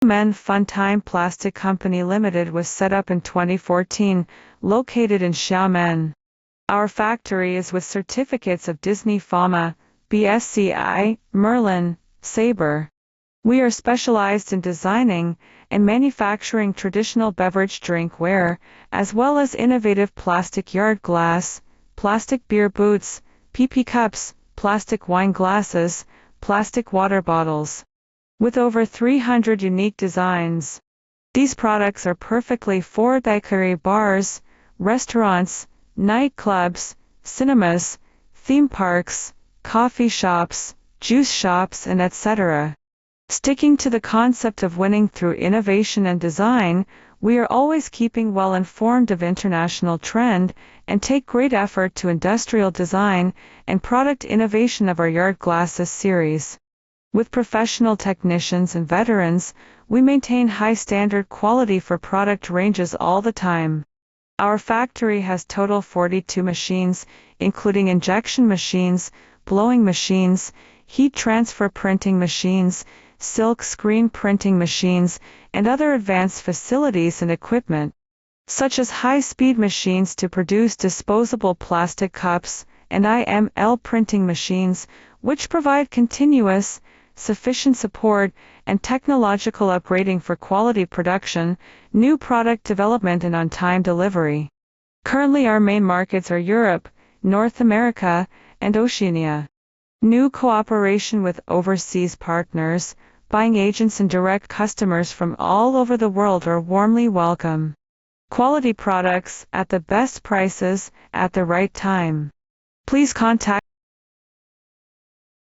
OEM Funtime Plastic Company Limited was set up in 2014, located in Xiamen. Our factory is with certificates of Disney Pharma, BSCI, Merlin, Sabre. We are specialized in designing and manufacturing traditional beverage drinkware, as well as innovative plastic yard glass, plastic beer boots, PP cups, plastic wine glasses, plastic water bottles. With over 300 unique designs, these products are perfectly for bakery bars, restaurants, nightclubs, cinemas, theme parks, coffee shops, juice shops, and etc. Sticking to the concept of winning through innovation and design, we are always keeping well informed of international trend and take great effort to industrial design and product innovation of our yard glasses series. With professional technicians and veterans, we maintain high standard quality for product ranges all the time. Our factory has total 42 machines, including injection machines, blowing machines, heat transfer printing machines, silk screen printing machines, and other advanced facilities and equipment, such as high-speed machines to produce disposable plastic cups, and IML printing machines, which provide continuous, sufficient support, and technological upgrading for quality production, new product development, and on-time delivery. Currently our main markets are Europe, North America, and Oceania. New cooperation with overseas partners, buying agents and direct customers from all over the world are warmly welcome. Quality products at the best prices at the right time. Please contact